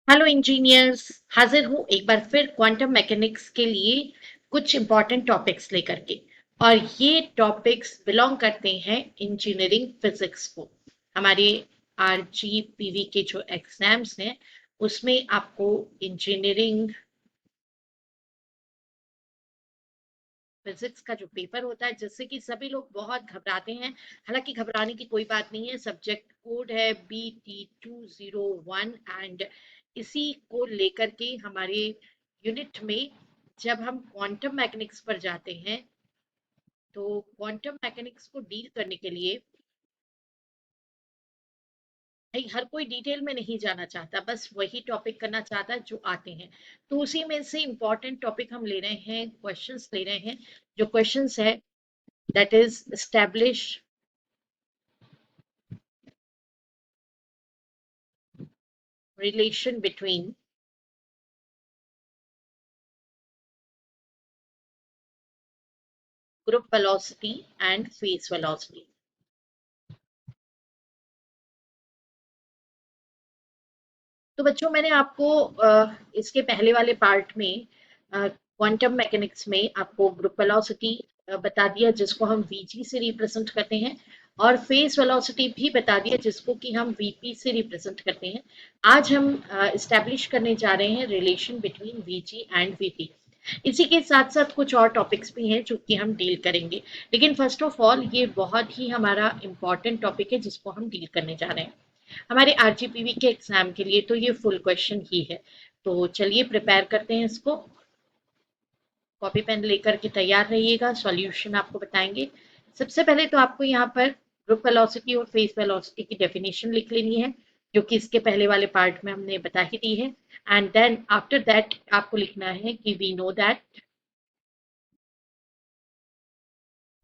Hello engineers. हाजिर हूँ एक बार फिर क्वांटम मैकेनिक्स के लिए कुछ इम्पोर्टेंट टॉपिक्स लेकर के। और ये टॉपिक्स बिलोंग करते हैं इंजीनियरिंग फिजिक्स को। हमारे आरजीपीवी के जो एग्जाम्स हैं उसमें आपको इंजीनियरिंग फिजिक्स का जो पेपर होता है जिससे कि सभी लोग बहुत घबराते हैं। हालांकि घबराने की कोई बात नहीं है। सब्जेक्ट कोड है BT201 एंड इसी को लेकर के हमारे यूनिट में जब हम क्वांटम मैकेनिक्स पर जाते हैं तो क्वांटम मैकेनिक्स को डील करने के लिए भाई हर कोई डिटेल में नहीं जाना चाहता, बस वही टॉपिक करना चाहता है जो आते हैं। तो उसी में से इंपॉर्टेंट टॉपिक हम ले रहे हैं, क्वेश्चंस ले रहे हैं। जो क्वेश्चंस है that is establish relation between group velocity and phase velocity। तो बच्चों मैंने आपको इसके पहले वाले पार्ट में क्वांटम मैकेनिक्स में आपको ग्रुप वेलोसिटी बता दिया जिसको हम वीजी से रिप्रेजेंट करते हैं, और फेस वेलोसिटी भी बता दिया जिसको कि हम वीपी से रिप्रेजेंट करते हैं। आज हम इस्टेब्लिश करने जा रहे हैं relation between VG and VP. इसी के साथ साथ कुछ और टॉपिक्स भी हैं जो कि हम डील करेंगे। लेकिन फर्स्ट ऑफ ऑल ये बहुत ही हमारा इम्पॉर्टेंट टॉपिक है जिसको हम डील करने जा रहे हैं हमारे आरजीपीवी के एग्जाम के लिए। तो ये फुल क्वेश्चन ही है। तो चलिए प्रिपेयर करते हैं इसको। कॉपी पेन लेकर के तैयार रहिएगा, सॉल्यूशन आपको बताएंगे। सबसे पहले तो आपको यहाँ पर ग्रुप वेलोसिटी और फेस वेलोसिटी की डेफिनेशन लिख लेनी है, जो कि इसके पहले वाले पार्ट में हमने बता ही दी है। एंड देन आफ्टर दैट आपको लिखना है कि we know that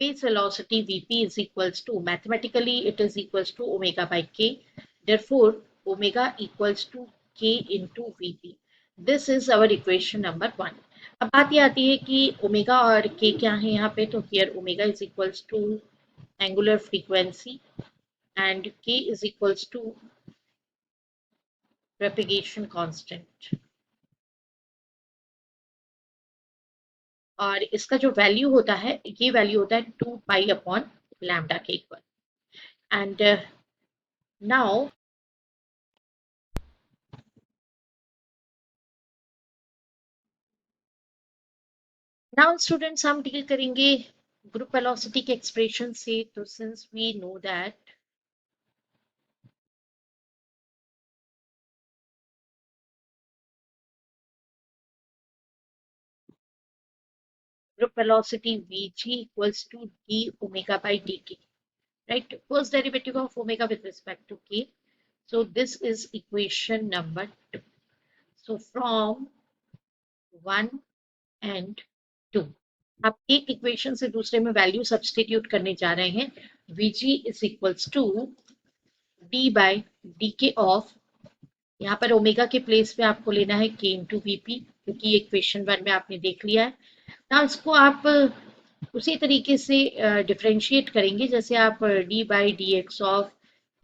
phase velocity Vp is equals to, mathematically it is equals to omega by k. Therefore, omega equals to k into Vp. This is our equation number one. अब बात ये आती है कि ओमेगा और के क्या है यहाँ पे। तो here omega is equals to angular frequency and k is equals to propagation constant. और इसका जो वैल्यू होता है, ये वैल्यू होता है 2 पाई अपॉन लैम्डा के equal. And now now students हम डील करेंगे ग्रुप वेलोसिटी के एक्सप्रेशन से। तो since we know that group velocity Vg equals to d omega by dk, right? First derivative of omega with respect to k. So this is equation number 2. So from 1 and 2 आप एक equation से दूसरे में value substitute करने जा रहे हैं। Vg is equals to d by dk of, यहाँ पर ओमेगा के प्लेस पे आपको लेना है k इंटू वीपी, क्योंकि इक्वेशन वन में आपने देख लिया है ना। इसको आप उसी तरीके से डिफरेंशिएट करेंगे जैसे आप D by D x of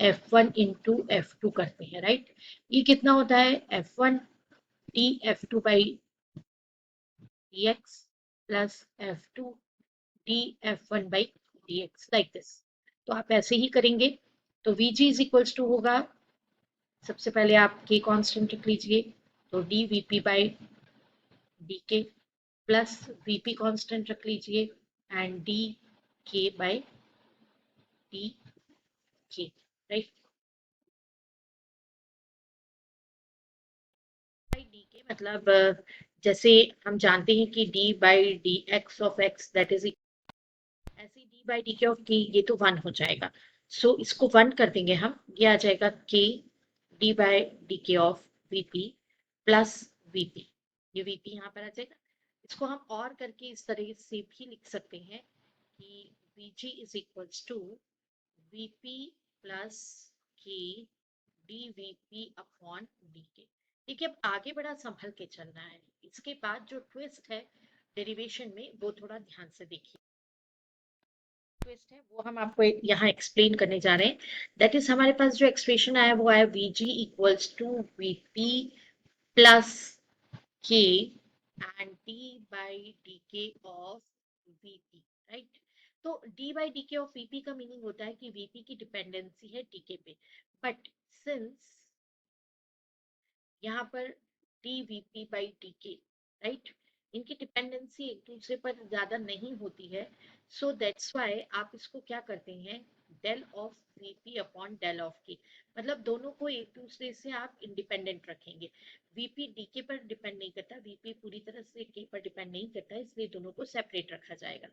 F1 into F2 करते हैं, राइट। ये कितना होता है F1 D F2 by D x plus F2 D F1 by D x, like this. तो आप ऐसे ही करेंगे। तो Vg इज इक्वल्स टू होगा, सबसे पहले आप k कांस्टेंट रख लीजिए, तो डी वीपी बाई डी के प्लस वीपी कांस्टेंट रख लीजिए एंड डी के बाई डी के, राइट। बाई डी के मतलब जैसे हम जानते हैं कि D by D x of x that is, ऐसे D by d k of के ये तो वन हो जाएगा। सो इसको वन कर देंगे हम, ये आ जाएगा के D by d k of VP plus VP. ये वीपी यहाँ पर आ जाएगा। इसको हम और करके इस तरह से भी लिख सकते हैं कि Vg is equals to Vp plus k d VP upon d k. देखिए अब आगे बड़ा संभल के चलना है। इसके बाद जो ट्विस्ट है डेरिवेशन में वो थोड़ा ध्यान से देखिए। ट्विस्ट है वो हम आपको यहाँ एक्सप्लेन करने जा रहे हैं। दैट इज हमारे पास जो एक्सप्रेशन आया वो आया Vg equals to Vp plus k and d by d k of VP, right. तो d by d k of VP का मीनिंग होता है कि वीपी की डिपेंडेंसी है डीके पे, बट सिंस यहाँ पर D V P by d के, राइट, इनकी डिपेंडेंसी एक दूसरे पर ज्यादा नहीं होती है, सो दैट्स वाई आप इसको क्या करते हैं, del of V P upon del of k, मतलब दोनों को एक दूसरे से आप इंडिपेंडेंट रखेंगे। वीपी डीके पर डिपेंड नहीं करता, वीपी पूरी तरह से के पर डिपेंड नहीं करता, इसलिए दोनों को सेपरेट रखा जाएगा।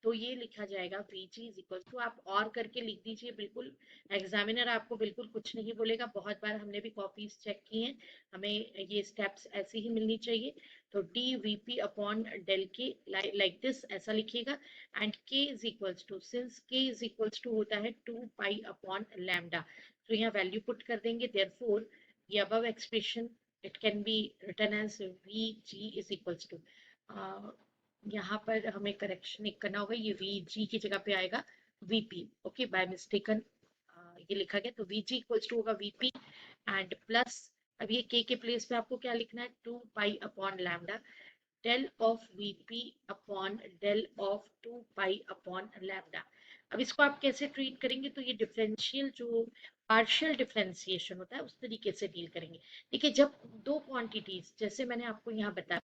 तो ये लिखा जाएगा Vg इज इक्वल टू, आप और करके लिख दीजिए, बिल्कुल एग्जामिनर आपको बिल्कुल कुछ नहीं बोलेगा, बहुत बार हमने भी कॉपीज चेक की हैं, हमें ये स्टेप्स ऐसी ही मिलनी चाहिए। तो d V P upon del k like this ऐसा लिखिएगा, and k is equals to, since k is equals to होता है 2 पाई अपॉन लैम्डा, तो यहाँ वैल्यू पुट कर देंगे, देयरफॉर ये above expression it can be written as V G is equals to, यहाँ पर हमें करेक्शन एक करना होगा, ये वी जी की जगह पे आएगा वीपी, ओके बाय मिस्टेकन ये लिखा गया, तो वी जी इक्वल्स टू होगा वीपी एंड प्लस, अब ये के प्लेस पे आपको क्या लिखना है, 2 pi upon lambda, del of VP upon del of 2 pi upon lambda. अब इसको आप कैसे ट्रीट करेंगे, तो ये डिफरेंशियल जो पार्शियल डिफरेंशिएशन होता है उस तरीके से डील करेंगे। देखिए जब दो क्वांटिटीज, जैसे मैंने आपको यहाँ बताया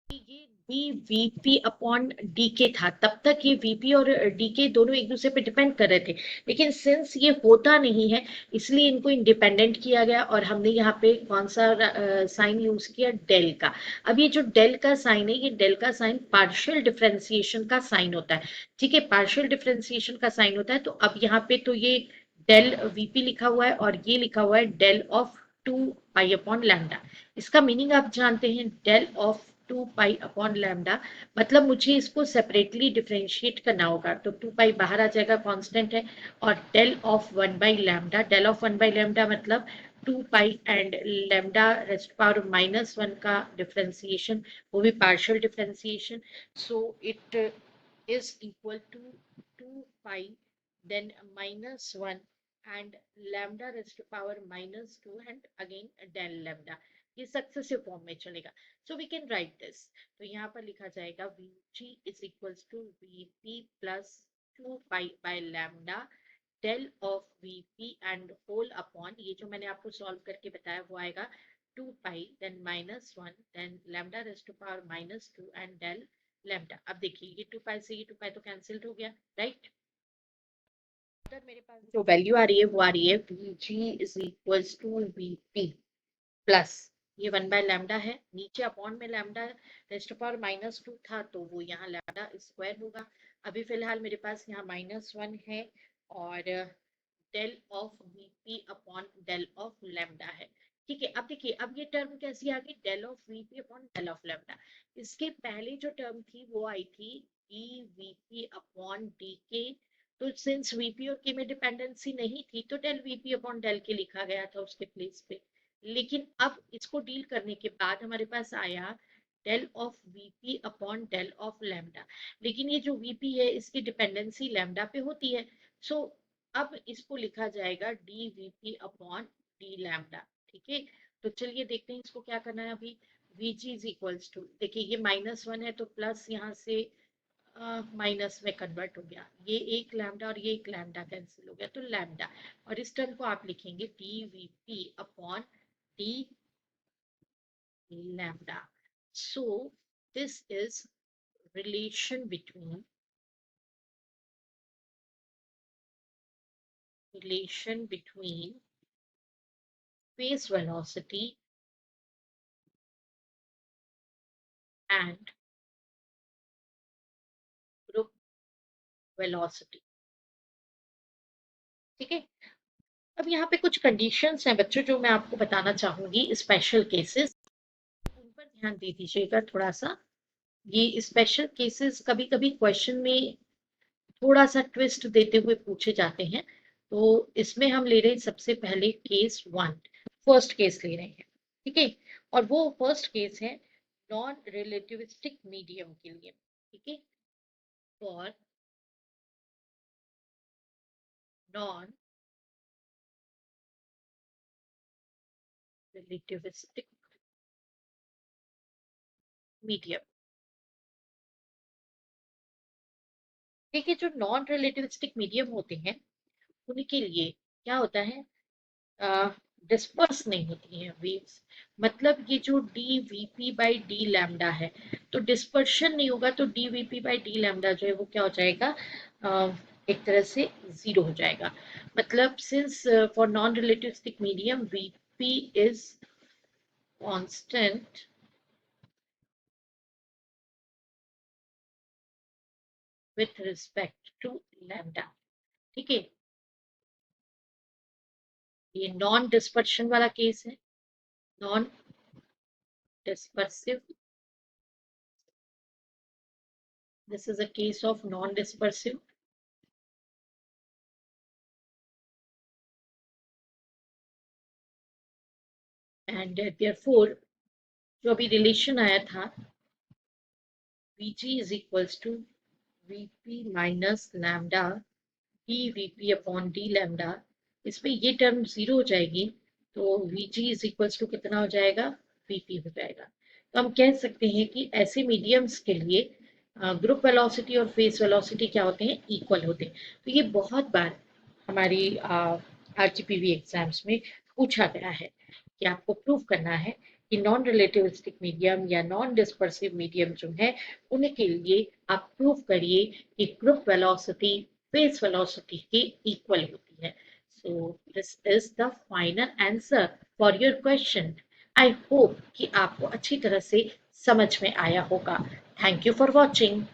ये डी वीपी अपॉन डी के था, तब तक ये वीपी और डी के दोनों एक दूसरे पे डिपेंड कर रहे थे, लेकिन सिंस ये होता नहीं है इसलिए इनको इंडिपेंडेंट किया गया, और हमने यहाँ पे कौन सा साइन यूज किया, डेल का। अब ये जो डेल का साइन है, ये डेल का साइन पार्शियल डिफरेंशिएशन का साइन होता है, ठीक है, पार्शियल डिफरेंशिएशन का साइन होता है, तो अब यहाँ पे तो ये डेल वीपी लिखा हुआ है और ये लिखा हुआ है del of 2 pi upon lambda. इसका मीनिंग आप जानते हैं, del of 2 pi upon lambda, मतलब मुझे इसको सेपरेटली डिफरेंशिएट करना होगा, तो 2 पाई बाहर आ जाएगा, कांस्टेंट है, और डेल ऑफ 1/लैम्डा, डेल ऑफ 1/लैम्डा मतलब 2 पाई एंड लैम्डा रेस्ट पावर -1 का डिफरेंशिएशन, वो भी partial differentiation, so it is equal to 2 pi then -1 and lambda raised to power -2 and again del lambda, ये सक्सेसिव फॉर्म में चलेगा, so we can write this. तो यहाँ पर लिखा जाएगा Vg is equals to Vp plus 2 pi by lambda del of Vp and whole upon, ये जो मैंने आपको सॉल्व करके बताया वो आएगा 2 pi then -1 then lambda raised to power -2 and del lambda. अब देखिए ये 2 पाई से ये 2 पाई तो कैंसिल हो गया, राइट। अगर मेरे पास जो वैल्यू आ रही है वो आ रही है Vg is equals to Vp plus ये 1/लैम्डा है, नीचे अपॉन में लैम्डा रेस्ट पावर -2 था तो वो यहाँ लैम्डा स्क्वायर होगा। अभी फिलहाल मेरे पास यहाँ -1 है और del of VP upon del of lambda है, ठीक है। अब देखिए अब ये टर्म कैसी आ गई, del of VP upon del of lambda, इसके पहले जो टर्म थी वो आई थी डी वीपी अपॉन डी के, तो सिंस वीपी और के में डिपेंडेंसी नहीं थी तो डेल वीपी अपॉन डेल के लिखा गया था उसके प्लेस पे, लेकिन अब इसको डील करने के बाद हमारे पास आया del of VP upon del of lambda, लेकिन ये जो वीपी है इसकी डिपेंडेंसी लैम्डा पे होती है, सो अब इसको लिखा जाएगा D VP upon D lambda, ठीक है। तो चलिए देखते हैं इसको क्या करना है अभी। Vg इज इक्वल्स टू, देखिए ये -1 है तो प्लस यहाँ से माइनस में कन्वर्ट हो गया, ये एक लैम्डा और ये एक लैम्डा कैंसिल हो गया तो लैम्डा, और इस टर्म को आप लिखेंगे D VP upon D lambda. So this is relation between phase velocity and group velocity, ठीक है। अब यहाँ पे कुछ कंडीशंस हैं बच्चों जो मैं आपको बताना चाहूंगी, स्पेशल केसेस, उन पर ध्यान दे दीजिएगा थोड़ा सा। ये स्पेशल केसेस कभी कभी क्वेश्चन में थोड़ा सा ट्विस्ट देते हुए पूछे जाते हैं, तो इसमें हम ले रहे हैं सबसे पहले केस 1, फर्स्ट केस ले रहे हैं, ठीक है। और वो फर्स्ट केस है नॉन रिलेटिविस्टिक मीडियम के लिए, ठीक है, फॉर नॉन रिलेटिविस्टिक मीडियम। देखिए जो नॉन रिलेटिविस्टिक मीडियम होते हैं उनके लिए क्या होता है, डिस्पर्स नहीं होती हैं वेव्स। मतलब ये जो D V P by D lambda है, तो डिस्पर्शन नहीं होगा, तो d V P by D lambda जो है वो क्या हो जाएगा, एक तरह से जीरो हो जाएगा। मतलब since for non relativistic medium V P is constant with respect to lambda. ठीक है, ये नॉन डिस्पर्शन वाला केस है, non dispersive. This is a case of non-dispersive. And therefore जो अभी रिलेशन आया था Vg is equals to Vp minus lambda dVp upon d lambda, इसमें ये टर्म जीरो हो जाएगी, तो Vg is equals to कितना हो जाएगा, Vp हो जाएगा। तो हम कह सकते हैं कि ऐसे मीडियम्स के लिए ग्रुप वेलोसिटी और फेस वेलोसिटी क्या होते हैं, इक्वल होते हैं। तो ये बहुत बार हमारी आरजीपीवी एग्जाम्स में पूछा गया है कि आपको प्रूव करना है कि नॉन रिलेटिविस्टिक मीडियम या नॉन डिस्पर्सिव मीडियम जो है उनके लिए आप प्रूव करिए कि ग्रुप वेलोसिटी फेस वेलोसिटी के इक्वल होती है। So this is the final answer for your question. I hope कि आपको अच्छी तरह से समझ में आया होगा। Thank you for watching.